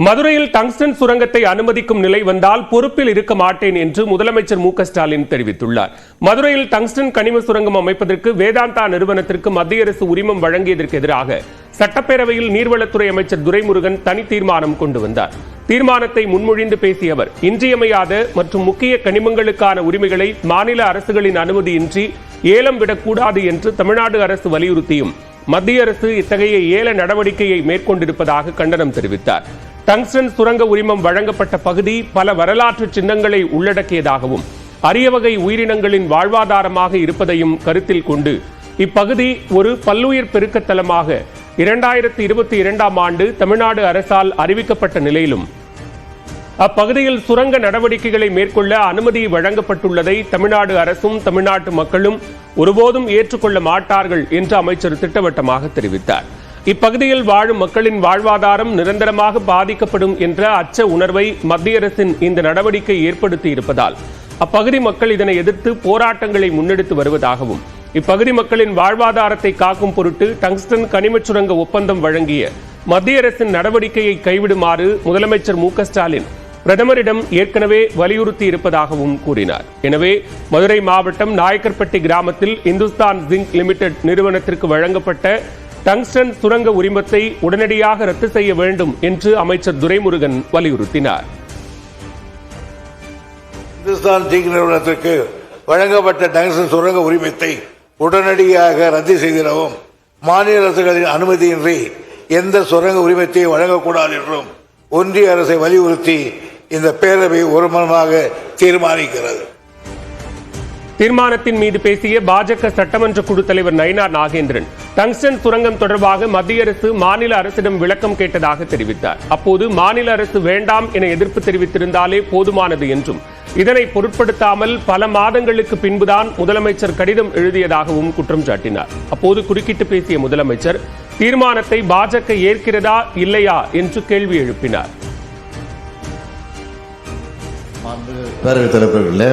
மதுரையில் டங்ஸ்டன் சுரங்கத்தை அனுமதிக்கும் நிலை வந்தால் பொறுப்பில் இருக்க மாட்டேன் என்று முதலமைச்சர் மு க ஸ்டாலின் தெரிவித்துள்ளார். மதுரையில் டங்ஸ்டன் கனிம சுரங்கம் அமைப்பதற்கு வேதாந்தா நிறுவனத்திற்கு மத்திய அரசு உரிமம் வழங்கியதற்கு எதிராக சட்டப்பேரவையில் நீர்வளத்துறை அமைச்சர் துரைமுருகன் தனி தீர்மானம் கொண்டு வந்தார். தீர்மானத்தை முன்மொழிந்து பேசிய அவர், இன்றியமையாத மற்றும் முக்கிய கனிமங்களுக்கான உரிமைகளை மாநில அரசுகளின் அனுமதியின்றி ஏலம் விடக்கூடாது என்று தமிழ்நாடு அரசு வலியுறுத்தியும் மத்திய அரசு இத்தகைய ஏல நடவடிக்கையை மேற்கொண்டிருப்பதாக கண்டனம் தெரிவித்தார். டங்ஸ்டன் சுரங்க உரிமம் வழங்கப்பட்ட பகுதி பல வரலாற்று சின்னங்களை உள்ளடக்கியதாகவும் அரிய வகை உயிரினங்களின் வாழ்வாதாரமாக இருப்பதையும் கருத்தில் கொண்டு இப்பகுதி ஒரு பல்லுயிர் பெருக்கத்தலமாக 2022ஆம் ஆண்டு தமிழ்நாடு அரசால் அறிவிக்கப்பட்ட நிலையிலும் அப்பகுதியில் சுரங்க நடவடிக்கைகளை மேற்கொள்ள அனுமதி வழங்கப்பட்டுள்ளதை தமிழ்நாடு அரசும் தமிழ்நாட்டு மக்களும் ஒருபோதும் ஏற்றுக்கொள்ள மாட்டார்கள் என்று அமைச்சர் திட்டவட்டமாக தெரிவித்தார். இப்பகுதியில் வாழும் மக்களின் வாழ்வாதாரம் நிரந்தரமாக பாதிக்கப்படும் என்ற அச்ச உணர்வை மத்திய அரசின் இந்த நடவடிக்கை ஏற்படுத்தி இருப்பதால் அப்பகுதி மக்கள் இதனை எதிர்த்து போராட்டங்களை முன்னெடுத்து வருவதாகவும் இப்பகுதி மக்களின் வாழ்வாதாரத்தை காக்கும் பொருட்டு டங்ஸ்டன் கனிம சுரங்க ஒப்பந்தம் வழங்கிய மத்திய அரசின் நடவடிக்கையை கைவிடுமாறு முதலமைச்சர் மு க ஸ்டாலின் பிரதமரிடம் ஏற்கனவே வலியுறுத்தி இருப்பதாகவும் கூறினார். எனவே மதுரை மாவட்டம் நாயக்கர்பட்டி கிராமத்தில் இந்துஸ்தான் ஜிங்க் லிமிடெட் நிறுவனத்திற்கு வழங்கப்பட்ட டங்ஸ்டன் சுரங்க உரிமத்தை உடனடியாக ரத்து செய்ய வேண்டும் என்று அமைச்சர் துரைமுருகன் வலியுறுத்தினார். இந்துஸ்தான் ஜிங்க் நிறுவனத்திற்கு வழங்கப்பட்ட டங்ஸ்டன் சுரங்க உரிமத்தை உடனடியாக ரத்து செய்திடவும், மாநில அரசுகளின் அனுமதியின்றி எந்த சுரங்க உரிமத்தையும் வழங்கக்கூடாது என்றும் ஒன்றிய அரசை வலியுறுத்தி இந்த பேரவை ஒருமனமாக தீர்மானிக்கிறது. தீர்மானத்தின் மீது பேசிய பாஜக சட்டமன்ற குழு தலைவர் நயினார் நாகேந்திரன், டங்ஸ்டன் சுரங்கம் தொடர்பாக மத்திய அரசு மாநில அரசிடம் விளக்கம் கேட்டதாக தெரிவித்தார். அப்போது மாநில அரசு வேண்டாம் என எதிர்ப்பு தெரிவித்திருந்தாலே போதுமானது என்றும் இதனை பொருட்படுத்தாமல் பல மாதங்களுக்கு பின்புதான் முதலமைச்சர் கடிதம் எழுதியதாகவும் குற்றம் சாட்டினார். அப்போது குறுக்கிட்டு பேசிய முதலமைச்சர் தீர்மானத்தை பாஜக ஏற்கிறதா இல்லையா என்று கேள்வி எழுப்பினார். பேரவைத் தலைவர்களே,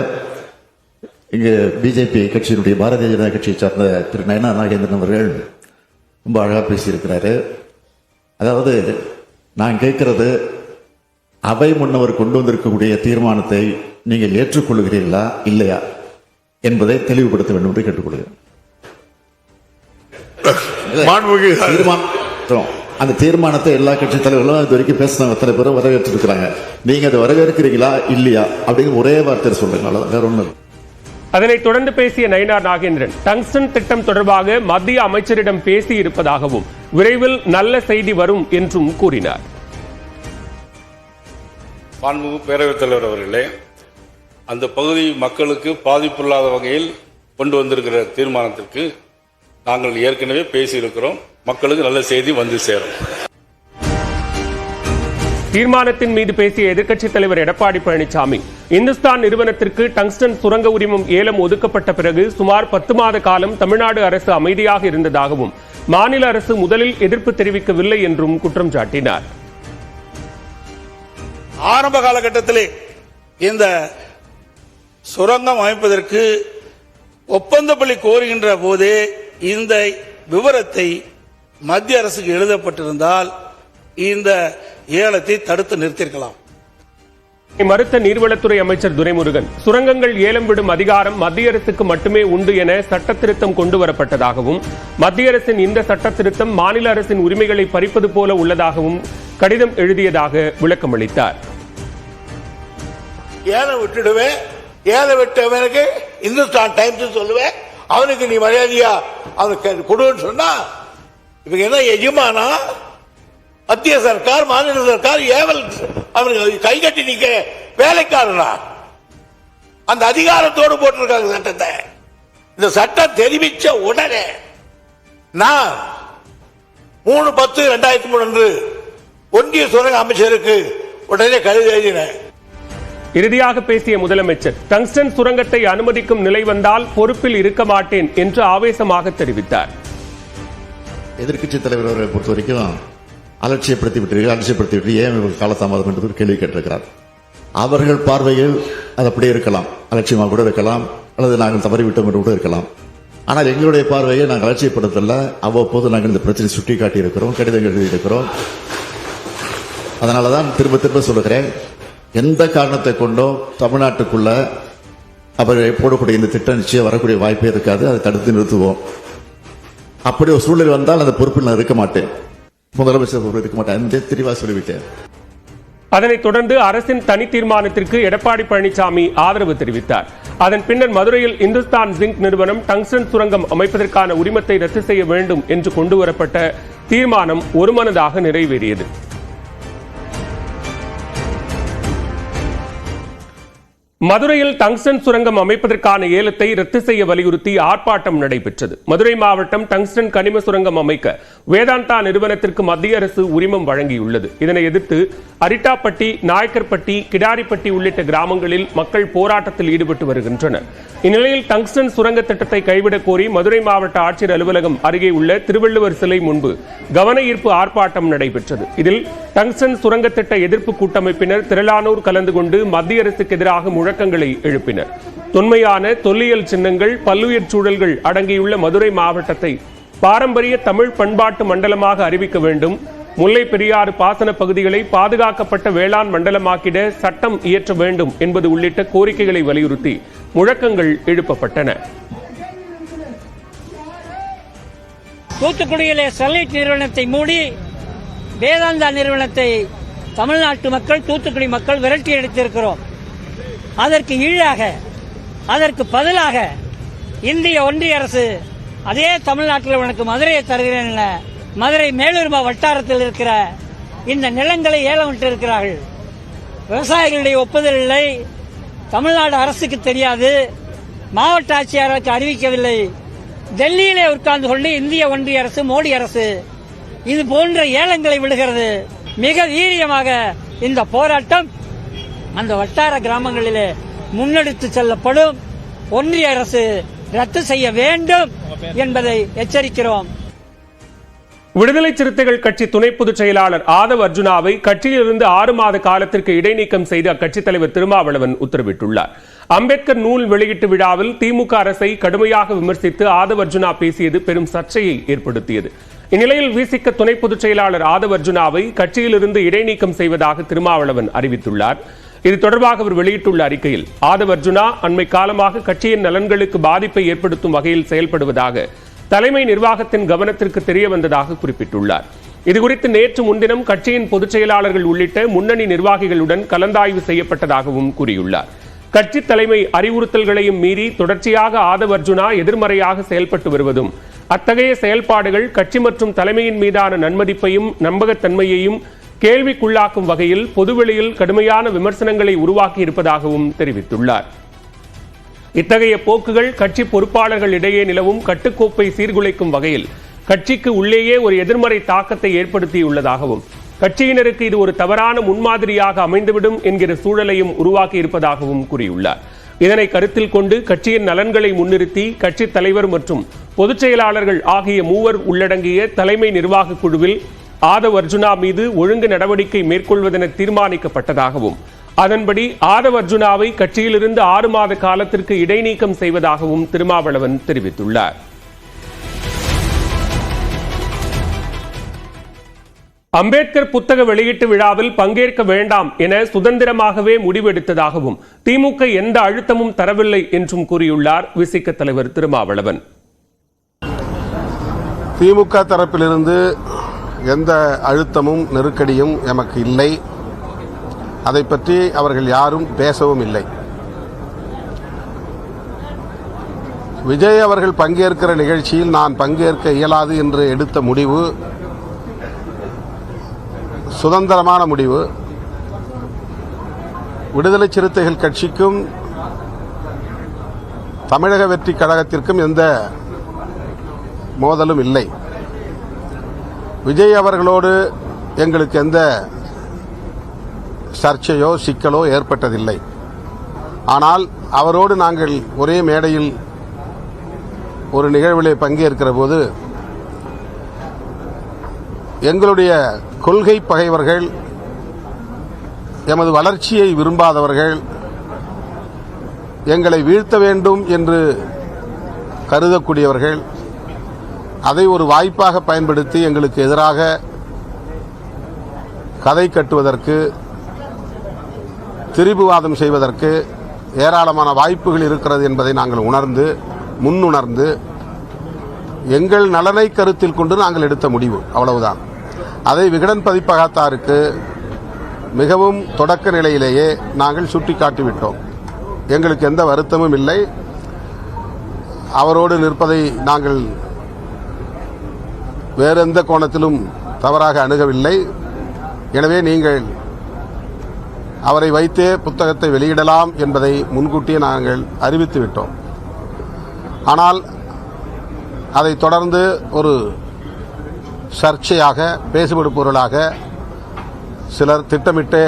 இங்கு பிஜேபி கட்சியினுடைய பாரதிய ஜனதா கட்சியை சார்ந்த திரு நயினார் நாகேந்திரன் அவர்கள் ரொம்ப அழகாக பேசியிருக்கிறாரு. அதாவது நான் கேட்கிறது, அவை முன்னவர் கொண்டு வந்திருக்கக்கூடிய தீர்மானத்தை நீங்கள் ஏற்றுக்கொள்கிறீர்களா இல்லையா என்பதை தெளிவுபடுத்த வேண்டும் என்று கேட்டுக்கொள்கிறேன். அந்த தீர்மானத்தை எல்லா கட்சி தலைவர்களும் இது வரைக்கும் பேசினாங்க, அத்தனை பேரும் வரவேற்றிருக்கிறாங்க. நீங்க அதை வரவேற்கிறீங்களா இல்லையா அப்படிங்கிற ஒரே வார்த்தை சொல்றீங்களா, வேற ஒண்ணு. அதனைத் தொடர்ந்து பேசிய நயினார் நாகேந்திரன், டங்ஸ்டன் திட்டம் தொடர்பாக மத்திய அமைச்சரிடம் பேசி இருப்பதாகவும் விரைவில் நல்ல செய்தி வரும் என்றும் கூறினார். மாண்புமிகு பேரவைத் தலைவர் அவர்களே, அந்த பகுதி மக்களுக்கு பாதிப்பில்லாத வகையில் கொண்டு வந்திருக்கிற தீர்மானத்திற்கு நாங்கள் ஏற்கனவே பேசியிருக்கிறோம். மக்களுக்கு நல்ல செய்தி வந்து சேரும். தீர்மானத்தின் மீது பேசிய எதிர்க்கட்சித் தலைவர் எடப்பாடி பழனிசாமி, இந்துஸ்தான் நிறுவனத்திற்கு டங்ஸ்டன் சுரங்க உரிமம் ஏலம் ஒதுக்கப்பட்ட பிறகு சுமார் 10 மாத காலம் தமிழ்நாடு அரசு அமைதியாக இருந்ததாகவும் மாநில அரசு முதலில் எதிர்ப்பு தெரிவிக்கவில்லை என்றும் குற்றம் சாட்டினார். ஆரம்ப காலகட்டத்திலே இந்த சுரங்கம் அமைப்பதற்கு ஒப்பந்தப்பள்ளி கோருகின்ற போதே இந்த விவரத்தை மத்திய அரசுக்கு எழுதப்பட்டிருந்தால் இந்த ஏலத்தை தடுத்து நிறுத்தியிருக்கலாம். மறுத்த நீர்வளத்துறை அமைச்சர் துரைமுருகன், சுரங்கங்கள் ஏலம் விடும் அதிகாரம் மத்திய அரசுக்கு மட்டுமே உண்டு என சட்ட திருத்தம் கொண்டு வரப்பட்டதாகவும் மத்திய அரசின் இந்த சட்ட திருத்தம் மாநில அரசின் உரிமைகளை பறிப்பது போல உள்ளதாகவும் கடிதம் எழுதியதாக விளக்கமளித்தார். ஏலம் விட்டுடுவேன், ஏலம் விட்டவனுக்கு இந்துஸ்தான் டைம்ஸ் சொல்லுவேன், அவனுக்கு நீ மரியாதையா அவனுக்கு கொடுன்னு சொன்னா இவங்க என்ன எஜமானா? மத்திய சர்க்கார் மாநில சர்க்கார் ஏவல் அவனுக்கு கை கட்டி நிக்க வேலைக்காரனா? அந்த அதிகாரத்தோடு போட்டிருக்காங்க சட்டத்தை. இந்த சட்டம் தெரிவிச்ச உடனே நான் 3/10/2003 ஒன்றிய சுரங்க அமைச்சருக்கு உடனே கடிதம் எழுதினேன். இறுதியாக பேசிய முதலமைச்சர், டங்ஸ்டன் சுரங்கத்தை அனுமதிக்கும் நிலை வந்தால் பொறுப்பில் இருக்க மாட்டேன் என்று ஆவேசமாக தெரிவித்தார். எதிர்க்கட்சித் தலைவர் அவர்களை பொறுத்த வரைக்கும் அலட்சியப்படுத்தி ஏன் காலதாமதம் என்று ஒரு கேள்வி கேட்டிருக்கிறார். அவர்கள் பார்வையில் அது அப்படியே இருக்கலாம், அலட்சியமாக கூட இருக்கலாம், அல்லது நாங்கள் தவறிவிட்டோம் என்று கூட இருக்கலாம். ஆனால் எங்களுடைய பார்வையை நாங்கள் அலட்சியப்படுத்தல. அவ்வப்போது நாங்கள் இந்த பிரச்சனை சுட்டி காட்டி இருக்கிறோம், கடிதங்கள் எழுதியிருக்கிறோம். அதனால தான் திரும்ப திரும்ப சொல்லுகிறேன், எந்த காரணத்தை கொண்டோ தமிழ்நாட்டுக்குள்ள அவர்கள் போடக்கூடிய இந்த திட்டம் நிச்சயம் வரக்கூடிய வாய்ப்பே இருக்காது. அதை தடுத்து நிறுத்துவோம். அப்படி ஒரு சூழ்நிலை வந்தால் அந்த பொறுப்பில் நான் இருக்க மாட்டேன், முதலமைச்சர் பொறுப்பு இருக்க மாட்டேன், தெளிவாக சொல்லிவிட்டேன். அதனைத் தொடர்ந்து அரசின் தனி தீர்மானத்திற்கு எடப்பாடி பழனிசாமி ஆதரவு தெரிவித்தார். அதன் பின்னர் மதுரையில் இந்துஸ்தான் ஜிங்க் நிறுவனம் டங்ஸ்டன் சுரங்கம் அமைப்பதற்கான உரிமத்தை ரத்து செய்ய வேண்டும் என்று கொண்டுவரப்பட்ட தீர்மானம் ஒருமனதாக நிறைவேறியது. மதுரையில் டங்ஸ்டன் சுரங்கம் அமைப்பதற்கான ஏலத்தை ரத்து செய்ய வலியுறுத்தி ஆர்ப்பாட்டம் நடைபெற்றது. மதுரை மாவட்டம் டங்ஸ்டன் கனிம சுரங்கம் அமைக்க வேதாந்தா நிறுவனத்திற்கு மத்திய அரசு உரிமம் வழங்கியுள்ளது. இதனை எதிர்த்து அரிட்டாப்பட்டி, நாயக்கர்பட்டி, கிடாரிப்பட்டி உள்ளிட்ட கிராமங்களில் மக்கள் போராட்டத்தில் ஈடுபட்டு வருகின்றனர். இந்நிலையில் டங்ஸ்டன் சுரங்க திட்டத்தை கைவிடக் கோரி மதுரை மாவட்ட ஆட்சியர் அலுவலகம் அருகே உள்ள திருவள்ளுவர் சிலை முன்பு கவன ஈர்ப்பு ஆர்ப்பாட்டம் நடைபெற்றது. இதில் டங்ஸ்டன் சுரங்க திட்ட எதிர்ப்பு கூட்டமைப்பினர் திரளானோர் கலந்து கொண்டு மத்திய அரசுக்கு எதிராக முழக்கங்களை எழுப்பினர். தொன்மையான தொல்லியல் சின்னங்கள், பல்லுயிர் சூழல்கள் அடங்கியுள்ள மதுரை மாவட்டத்தை பாரம்பரிய தமிழ் பண்பாட்டு மண்டலமாக அறிவிக்க வேண்டும், முல்லை பெரியாறு பாசன பகுதிகளை பாதுகாக்கப்பட்ட வேளாண் மண்டலமாக்கிட சட்டம் இயற்ற வேண்டும் என்பது உள்ளிட்ட கோரிக்கைகளை வலியுறுத்தி முழக்கங்கள் எழுப்பப்பட்டன. தூத்துக்குடியிலே ஸ்டெர்லைட் நிறுவனத்தை மூடி வேதாந்தா நிறுவனத்தை தமிழ்நாட்டு மக்கள், தூத்துக்குடி மக்கள் விரட்டி அடித்திருக்கிறோம். அதற்கு ஈழாக, அதற்கு பதிலாக இந்திய ஒன்றிய அரசு அதே தமிழ்நாட்டில் உனக்கு மதுரையை தருகிறேன், மதுரை மேலூர் வட்டாரத்தில் இருக்கிற இந்த நிலங்களை ஏலம் விட்டு இருக்கிறார்கள். விவசாயிகளுடைய ஒப்புதல் இல்லை, தமிழ்நாடு அரசுக்கு தெரியாது, மாவட்ட ஆட்சியாளருக்கு அறிவிக்கவில்லை. டெல்லியிலே உட்கார்ந்து கொண்டு இந்திய ஒன்றிய அரசு, மோடி அரசு இது போன்ற ஏலங்களை விடுகிறது. மிக வீரியமாக இந்த போராட்டம் அந்த வட்டார கிராமங்களிலே முன்னெடுத்து செல்லப்படும். ஒன்றிய அரசு ரத்து செய்ய வேண்டும் என்பதை எச்சரிக்கிறோம். விடுதலை சிறுத்தைகள் கட்சி துணை பொதுச் செயலாளர் ஆதவ் அர்ஜுனாவை கட்சியிலிருந்து 6 மாத காலத்திற்கு இடைநீக்கம் செய்து அக்கட்சித் தலைவர் திருமாவளவன் உத்தரவிட்டுள்ளார். அம்பேத்கர் நூல் வெளியீட்டு விழாவில் திமுக அரசை கடுமையாக விமர்சித்து ஆதவ் அர்ஜுனா பேசியது பெரும் சர்ச்சையை ஏற்படுத்தியது. இந்நிலையில் விசிக துணை பொதுச் செயலாளர் ஆதவ் அர்ஜுனாவை கட்சியிலிருந்து இடைநீக்கம் செய்வதாக திருமாவளவன் அறிவித்துள்ளார். இது தொடர்பாக அவர் வெளியிட்டுள்ள அறிக்கையில், ஆதவ் அர்ஜுனா அண்மை காலமாக கட்சியின் நலன்களுக்கு பாதிப்பை ஏற்படுத்தும் வகையில் செயல்படுவதாக தலைமை நிர்வாகத்தின் கவனத்திற்கு தெரிய வந்ததாக குறிப்பிட்டுள்ளார். இதுகுறித்து நேற்று முன்தினம் கட்சியின் பொதுச் செயலாளர்கள் உள்ளிட்ட முன்னணி நிர்வாகிகளுடன் கலந்தாய்வு செய்யப்பட்டதாகவும் கூறியுள்ளார். கட்சி தலைமை அறிவுறுத்தல்களையும் மீறி தொடர்ச்சியாக ஆதவ் அர்ஜுனா எதிர்மறையாக செயல்பட்டு வருவதும், அத்தகைய செயல்பாடுகள் கட்சி மற்றும் தலைமையின் மீதான நன்மதிப்பையும் நம்பகத்தன்மையையும் கேள்விக்குள்ளாக்கும் வகையில் பொதுவெளியில் கடுமையான விமர்சனங்களை உருவாக்கி இருப்பதாகவும் தெரிவித்துள்ளார். இத்தகைய போக்குகள் கட்சி பொறுப்பாளர்கள் இடையே நிலவும் கட்டுக்கோப்பை சீர்குலைக்கும் வகையில் கட்சிக்கு உள்ளேயே ஒரு எதிர்மறை தாக்கத்தை ஏற்படுத்தியுள்ளதாகவும், கட்சியினருக்கு இது ஒரு தவறான முன்மாதிரியாக அமைந்துவிடும் என்கிற சூழலையும் உருவாக்கி இருப்பதாகவும் கூறியுள்ளார். இதனை கருத்தில் கொண்டு கட்சியின் நலன்களை முன்னிறுத்தி கட்சி தலைவர் மற்றும் பொதுச் செயலாளர்கள் ஆகிய 3 உள்ளடங்கிய தலைமை நிர்வாக குழுவில் ஆதவ் அர்ஜுனா மீது ஒழுங்கு நடவடிக்கை மேற்கொள்வதென தீர்மானிக்கப்பட்டதாகவும், அதன்படி ஆதவ் அர்ஜுனாவை கட்சியிலிருந்து 6 மாத காலத்திற்கு இடைநீக்கம் செய்வதாகவும் திருமாவளவன் தெரிவித்துள்ளார். அம்பேத்கர் புத்தக வெளியீட்டு விழாவில் பங்கேற்க வேண்டாம் என சுதந்திரமாகவே முடிவெடுத்ததாகவும், திமுக எந்த அழுத்தமும் தரவில்லை என்றும் கூறியுள்ளார் விசிக தலைவர் திருமாவளவன். திமுக தரப்பிலிருந்து எந்த அழுத்தமும் நெருக்கடியும் எமக்கு இல்லை. அதை பற்றி அவர்கள் யாரும் பேசவும் இல்லை. விஜய் அவர்கள் பங்கேற்கிற நிகழ்ச்சியில் நான் பங்கேற்க இயலாது என்று எடுத்த முடிவு சுதந்திரமான முடிவு. விடுதலை சிறுத்தைகள் கட்சிக்கும் தமிழக வெற்றி கழகத்திற்கும் எந்த மோதலும் இல்லை. விஜய் அவர்களோடு எங்களுக்கு எந்த சர்ச்சையோ சிக்கலோ ஏற்பட்டதில்லை. ஆனால் அவரோடு நாங்கள் ஒரே மேடையில் ஒரு நிகழ்விலே பங்கேற்கிற போது எங்களுடைய கொள்கை பகைவர்கள், எமது வளர்ச்சியை விரும்பாதவர்கள், எங்களை வீழ்த்த வேண்டும் என்று கருதக்கூடியவர்கள் அதை ஒரு வாய்ப்பாக பயன்படுத்தி எங்களுக்கு எதிராக கதை கட்டுவதற்கு, திரிபுவாதம் செய்வதற்கு ஏராளமான வாய்ப்புகள் இருக்கிறது என்பதை நாங்கள் முன்னுணர்ந்து எங்கள் நலனை கருத்தில் கொண்டு நாங்கள் எடுத்த முடிவு, அவ்வளவுதான். அதை விகடன் பதிப்பகத்தாருக்கு மிகவும் தொடக்க நிலையிலேயே நாங்கள் சுட்டிக்காட்டிவிட்டோம். எங்களுக்கு எந்த வருத்தமும் இல்லை. அவரோடு நிற்பதை நாங்கள் வேறெந்த கோணத்திலும் தவறாக அணுகவில்லை. எனவே நீங்கள் அவரை வைத்தே புத்தகத்தை வெளியிடலாம் என்பதை முன்கூட்டியே நாங்கள் அறிவித்து விட்டோம். ஆனால் அதை தொடர்ந்து ஒரு சர்ச்சையாக, பேசுபடு பொருளாக சிலர் திட்டமிட்டே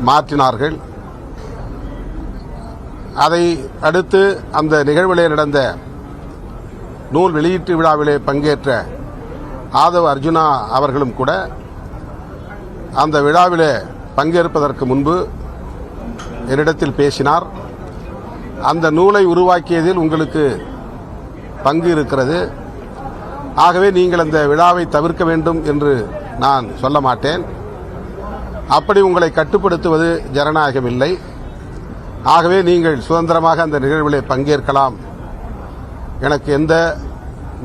மாற்றினார்கள். அதை அடுத்து அந்த நிகழ்விலே நடந்த நூல் வெளியீட்டு விழாவிலே பங்கேற்ற ஆதவ் அர்ஜுனா அவர்களும் கூட அந்த விழாவிலே பங்கேற்பதற்கு முன்பு என்னிடத்தில் பேசினார். அந்த நூலை உருவாக்கியதில் உங்களுக்கு பங்கு இருக்கிறது, ஆகவே நீங்கள் அந்த விழாவை தவிர்க்க வேண்டும் என்று நான் சொல்ல மாட்டேன். அப்படி உங்களை கட்டுப்படுத்துவது ஜனநாயகம் இல்லை. ஆகவே நீங்கள் சுதந்திரமாக அந்த நிகழ்விலே பங்கேற்கலாம், எனக்கு எந்த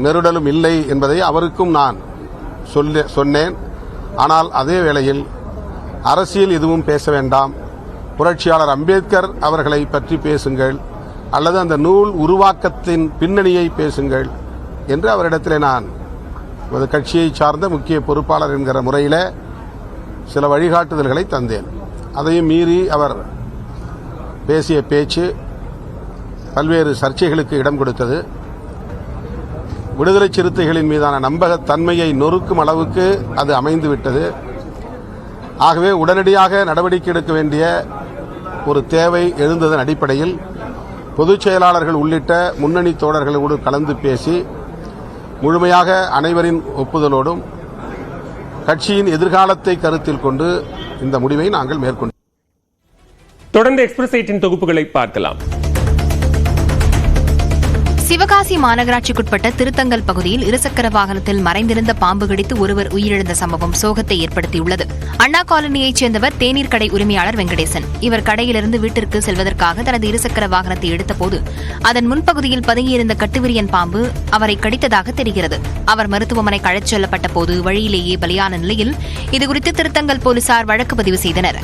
நெருடலும் இல்லை என்பதை அவருக்கும் நான் சொன்னேன். ஆனால் அதே வேளையில் அரசியல் எதுவும் பேச வேண்டாம், புரட்சியாளர் அம்பேத்கர் அவர்களை பற்றி பேசுங்கள் அல்லது அந்த நூல் உருவாக்கத்தின் பின்னணியை பேசுங்கள் என்று அவரிடத்திலே நான் கட்சியை சார்ந்த முக்கிய பொறுப்பாளர் என்கிற முறையில் சில வழிகாட்டுதல்களை தந்தேன். அதையும் மீறி அவர் பேசிய பேச்சு பல்வேறு சர்ச்சைகளுக்கு இடம் கொடுத்தது. விடுதலை சிறுத்தைகளின் மீதான நம்பகத்தன்மையை நொறுக்கும் அளவுக்கு அது அமைந்துவிட்டது. ஆகவே உடனடியாக நடவடிக்கை எடுக்க வேண்டிய ஒரு தேவை எழுந்ததன் அடிப்படையில் பொதுச் செயலாளர்கள் உள்ளிட்ட முன்னணி தோழர்களோடு கலந்து பேசி முழுமையாக அனைவரின் ஒப்புதலோடும் கட்சியின் எதிர்காலத்தை கருத்தில் கொண்டு இந்த முடிவை நாங்கள் மேற்கொண்டோம். தொடர்ந்து எக்ஸ்பிரஸ் 8 தொகுப்புகளை பார்க்கலாம். சிவகாசி மாநகராட்சிக்குட்பட்ட திருத்தங்கல் பகுதியில் இருசக்கர வாகனத்தில் மறைந்திருந்த பாம்பு கடித்து ஒருவர் உயிரிழந்த சம்பவம் சோகத்தை ஏற்படுத்தியுள்ளது. அண்ணா காலனியைச் சேர்ந்தவர் தேநீர் கடை உரிமையாளர் வெங்கடேசன். இவர் கடையிலிருந்து வீட்டிற்கு செல்வதற்காக தனது இருசக்கர வாகனத்தை எடுத்தபோது அதன் முன்பகுதியில் பதுங்கியிருந்த கட்டுவிரியன் பாம்பு அவரை கடித்ததாக தெரிகிறது. அவர் மருத்துவமனைக்கு அழைத்துச் செல்லப்பட்ட போது வழியிலேயே பலியான நிலையில் இதுகுறித்து திருத்தங்கல் போலீசார் வழக்கு பதிவு செய்தனர்.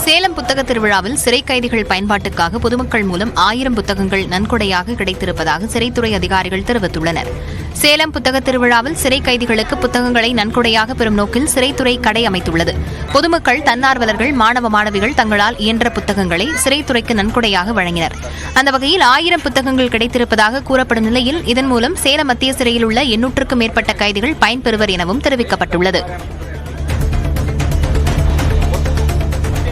சேலம் புத்தக திருவிழாவில் சிறை கைதிகள் பயன்பாட்டுக்காக பொதுமக்கள் மூலம் 1000 புத்தகங்கள் நன்கொடையாக கிடைத்திருப்பதாக சிறைத்துறை அதிகாரிகள் தெரிவித்துள்ளனர். சேலம் புத்தக திருவிழாவில் சிறை கைதிகளுக்கு புத்தகங்களை நன்கொடையாக பெறும் நோக்கில் சிறைத்துறை கடை அமைத்துள்ளது. பொதுமக்கள், தன்னார்வலர்கள், மாணவ மாணவிகள் தங்களால் இயன்ற புத்தகங்களை சிறைத்துறைக்கு நன்கொடையாக வழங்கினர். அந்த வகையில் 1000 புத்தகங்கள் கிடைத்திருப்பதாக கூறப்படும் நிலையில் இதன் மூலம் சேலம் மத்திய சிறையில் உள்ள 800க்கும் மேற்பட்ட கைதிகள் பயன்பெறுவர் எனவும் தெரிவிக்கப்பட்டுள்ளது.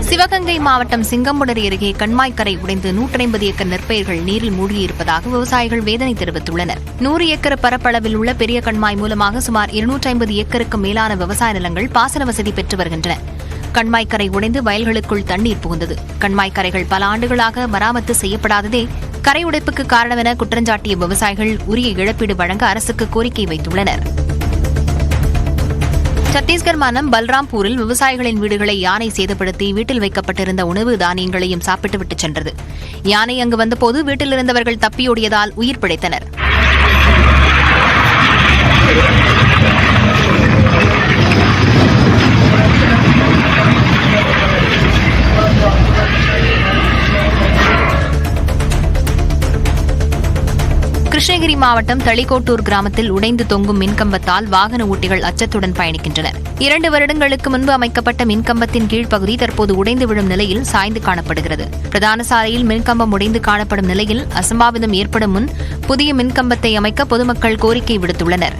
சிவகங்கை மாவட்டம் சிங்கம்புணரி அருகே கண்மாய்க்கரை உடைந்து 150 ஏக்கர் நெற்பயிர்கள் நீரில் மூழ்கியிருப்பதாக விவசாயிகள் வேதனை தெரிவித்துள்ளனர். 100 ஏக்கர் பரப்பளவில் உள்ள பெரிய கண்மாய் மூலமாக சுமார் 250 ஏக்கருக்கு மேலான விவசாய நிலங்கள் பாசன வசதி பெற்று வருகின்றன. கண்மாய்க்கரை உடைந்து வயல்களுக்குள் தண்ணீர் புகுந்தது. கண்மாய்க்கரைகள் பல ஆண்டுகளாக மராமத்து செய்யப்படாததே கரை உடைப்புக்கு காரணம் என குற்றஞ்சாட்டிய விவசாயிகள் உரிய இழப்பீடு வழங்க அரசுக்கு கோரிக்கை வைத்துள்ளனர். சத்தீஸ்கர் மாநிலம் பல்ராம்பூரில் விவசாயிகளின் வீடுகளை யானை சேதப்படுத்தி வீட்டில் வைக்கப்பட்டிருந்த உணவு தானியங்களையும் சாப்பிட்டுவிட்டு சென்றது. யானை அங்கு வந்தபோது வீட்டில் இருந்தவர்கள் தப்பியோடியதால் உயிர் பிழைத்தனர். கிருஷ்ணகிரி மாவட்டம் தளிக்கோட்டூர் கிராமத்தில் உடைந்து தொங்கும் மின்கம்பத்தால் வாகன ஓட்டிகள் அச்சத்துடன் பயணிக்கின்றனர். 2 வருடங்களுக்கு முன்பு அமைக்கப்பட்ட மின்கம்பத்தின் கீழ்ப்பகுதி தற்போது உடைந்து விழும் நிலையில் சாய்ந்து காணப்படுகிறது. பிரதான சாலையில் மின்கம்பம் உடைந்து காணப்படும் நிலையில் அசம்பாவிதம் ஏற்படும் முன் புதிய மின்கம்பத்தை அமைக்க பொதுமக்கள் கோரிக்கை விடுத்துள்ளனர்.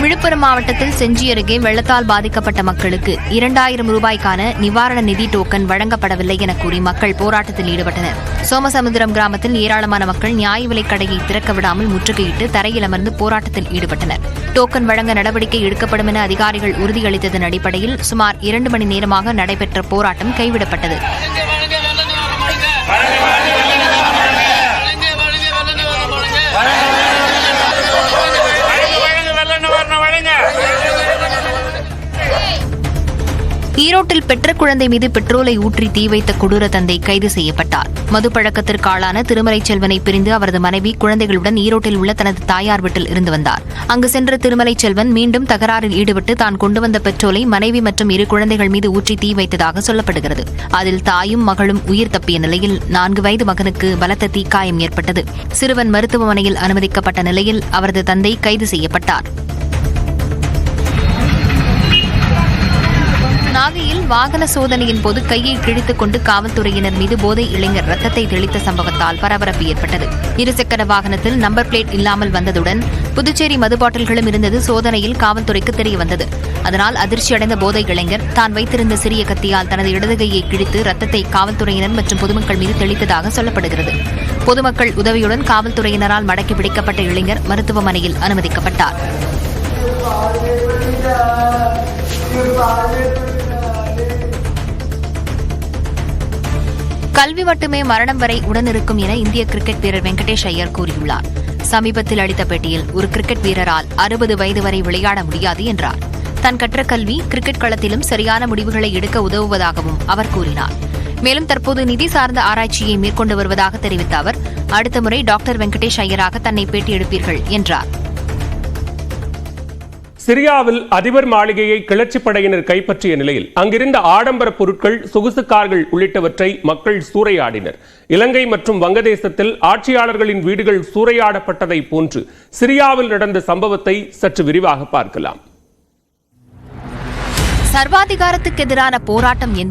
விழுப்புரம் மாவட்டத்தில் செஞ்சி அருகே வெள்ளத்தால் பாதிக்கப்பட்ட மக்களுக்கு 2000 ரூபாய்க்கான நிவாரண நிதி டோக்கன் வழங்கப்படவில்லை என கூறி மக்கள் போராட்டத்தில் ஈடுபட்டனர். சோமசமுத்திரம் கிராமத்தில் ஏராளமான மக்கள் நியாய விலைக் கடையை திறக்க விடாமல் முற்றுகையிட்டு தரையில் அமர்ந்து போராட்டத்தில் ஈடுபட்டனர். டோக்கன் வழங்க நடவடிக்கை எடுக்கப்படும் என அதிகாரிகள் உறுதியளித்ததன் அடிப்படையில் சுமார் 2 மணி நேரமாக நடைபெற்ற போராட்டம் கைவிடப்பட்டது. ஈரோட்டில் பெற்ற குழந்தை மீது பெட்ரோலை ஊற்றி தீ வைத்த கொடூர தந்தை கைது செய்யப்பட்டார். மது பழக்கத்திற்கு ஆளான திருமலை செல்வனை பிரிந்து அவரது மனைவி குழந்தைகளுடன் ஈரோட்டில் உள்ள தனது தாயார் வீட்டில் இருந்து வந்தார். அங்கு சென்ற திருமலை செல்வன் மீண்டும் தகராறில் ஈடுபட்டு தான் கொண்டு வந்த பெட்ரோலை மனைவி மற்றும் 2 குழந்தைகள் மீது ஊற்றி தீ வைத்ததாக சொல்லப்படுகிறது. அதில் தாயும் மகளும் உயிர் தப்பிய நிலையில் 4 வயது மகனுக்கு பலத்த தீக்காயம் ஏற்பட்டது. சிறுவன் மருத்துவமனையில் அனுமதிக்கப்பட்ட நிலையில் அவரது தந்தை கைது செய்யப்பட்டார். நாகையில் வாகன சோதனையின் போது கையை கிழித்துக் கொண்டு காவல்துறையினர் மீது போதை இளைஞர் ரத்தத்தை தெளித்த சம்பவத்தால் பரபரப்பு ஏற்பட்டது. இருசக்கர வாகனத்தில் நம்பர் பிளேட் இல்லாமல் வந்ததுடன் புதுச்சேரி மது பாட்டில்களும் இருந்தது சோதனையில் காவல்துறைக்கு தெரியவந்தது. அதனால் அதிர்ச்சியடைந்த போதை இளைஞர் தான் வைத்திருந்த சிறிய கத்தியால் தனது இடது கையை கிழித்து ரத்தத்தை காவல்துறையினர் மற்றும் பொதுமக்கள் மீது தெளித்ததாக சொல்லப்படுகிறது. பொதுமக்கள் உதவியுடன் காவல்துறையினரால் மடக்கி பிடிக்கப்பட்ட இளைஞர் மருத்துவமனையில் அனுமதிக்கப்பட்டார். கல்வி மட்டுமே மரணம் வரை உடனிருக்கும் என இந்திய கிரிக்கெட் வீரர் வெங்கடேஷ் ஐயர் கூறியுள்ளார். சமீபத்தில் அளித்த பேட்டியில் ஒரு கிரிக்கெட் வீரரால் 60 வயது வரை விளையாட முடியாது என்றார். தான் கற்ற கல்வி கிரிக்கெட் களத்திலும் சரியான முடிவுகளை எடுக்க உதவுவதாகவும் அவர் கூறினார். மேலும் தற்போது நிதி சார்ந்த ஆராய்ச்சியை மேற்கொண்டு வருவதாக தெரிவித்த அவர் அடுத்த முறை டாக்டர் வெங்கடேஷ் ஐயராக தன்னை பேட்டி எடுப்பீர்கள் என்றார். சிரியாவில் அதிபர் மாளிகையை கிளர்ச்சிப் படையினர் கைப்பற்றிய நிலையில் அங்கிருந்த ஆடம்பர பொருட்கள், சொகுசு கார்கள் உள்ளிட்டவற்றை மக்கள் சூறையாடினர். இலங்கை மற்றும் வங்கதேசத்தில் ஆட்சியாளர்களின் வீடுகள் சூறையாடப்பட்டதை போன்று சிரியாவில் நடந்த சம்பவத்தை சற்று விரிவாக பார்க்கலாம். சர்வாதிகாரத்துக்கு எதிரான போராட்டம் என்பது